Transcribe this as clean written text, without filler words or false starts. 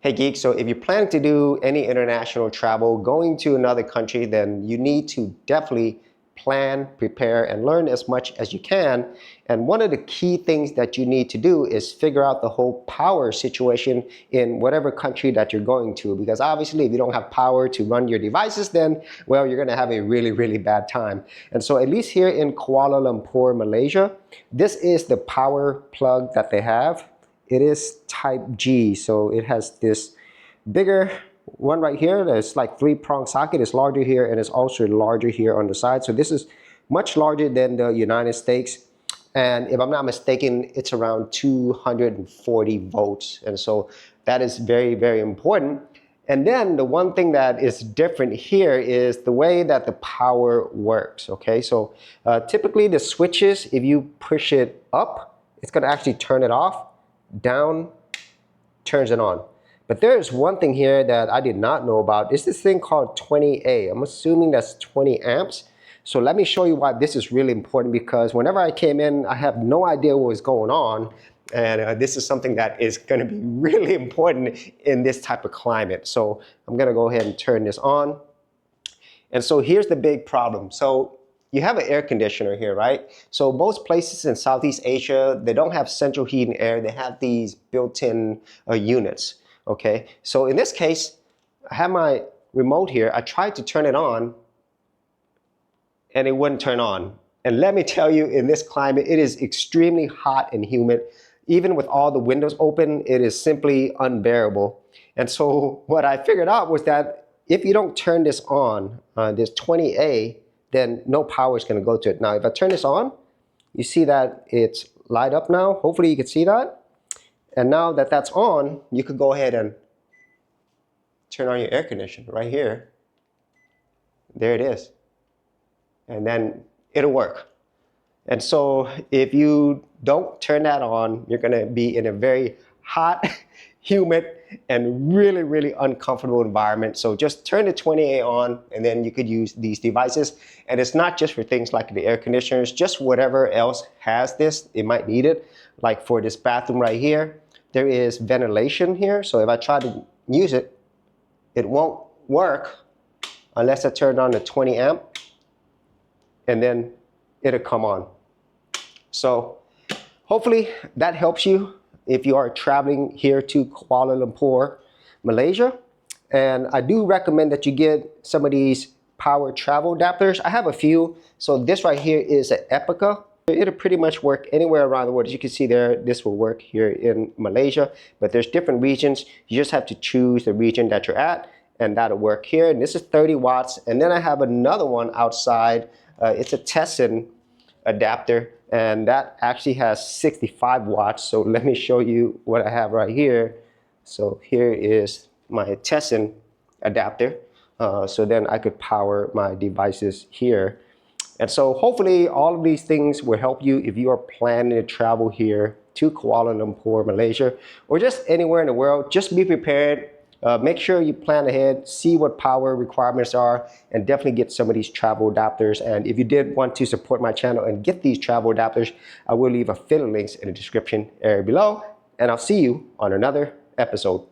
Hey Geek, so if you plan to do any international travel, going to another country, then you need to definitely plan, prepare, and learn as much as you can. And one of the key things that you need to do is figure out the whole power situation in whatever country that you're going to. Because obviously if you don't have power to run your devices, then, well, you're gonna have a really, really bad time. And so at least here in Kuala Lumpur, Malaysia, this is the power plug that they have. It is type G, so it has this bigger one right here. There's like 3-prong socket. It's larger here and it's also larger here on the side. So this is much larger than the United States. And if I'm not mistaken, it's around 240 volts. And so that is very, very important. And then the one thing that is different here is the way that the power works, okay? So typically the switches, if you push it up, it's gonna actually turn it off. Down turns it on. But there's one thing here that I did not know about. It's this thing called 20A. I'm assuming that's 20 amps. So let me show you why this is really important, because whenever I came in, I have no idea what was going on. And this is something that is going to be really important in this type of climate. So I'm going to go ahead and turn this on. And so here's the big problem. So you have an air conditioner here, right? So most places in Southeast Asia, they don't have central heating air. They have these built-in units, okay? So in this case, I have my remote here. I tried to turn it on and it wouldn't turn on. And let me tell you, in this climate, it is extremely hot and humid. Even with all the windows open, it is simply unbearable. And so what I figured out was that if you don't turn this on, this 20A, then no power is going to go to it. Now, if I turn this on, you see that it's light up now. Hopefully you can see that. And now that that's on, you could go ahead and turn on your air conditioner right here. There it is. And then it'll work. And so if you don't turn that on, you're going to be in a very hot, humid, and really, really uncomfortable environment. So just turn the 20A on, and then you could use these devices. And it's not just for things like the air conditioners, just whatever else has this, it might need it. Like for this bathroom right here, there is ventilation here. So if I try to use it, it won't work unless I turn on the 20 amp, and then it'll come on. So hopefully that helps you if you are traveling here to Kuala Lumpur, Malaysia. And I do recommend that you get some of these power travel adapters. I have a few. So this right here is an EPICKA. It'll pretty much work anywhere around the world. As you can see there, this will work here in Malaysia, but there's different regions. You just have to choose the region that you're at, and that'll work here. And this is 30 watts. And then I have another one outside. It's a TESSAN adapter, and that actually has 65 watts. So let me show you what I have right here. So here is my TESSAN adapter. So then I could power my devices here. And so hopefully all of these things will help you if you are planning to travel here to Kuala Lumpur, Malaysia, or just anywhere in the world. Just be prepared. Make sure you plan ahead, see what power requirements are, and definitely get some of these travel adapters. And if you did want to support my channel and get these travel adapters, I will leave affiliate links in the description area below. And I'll see you on another episode.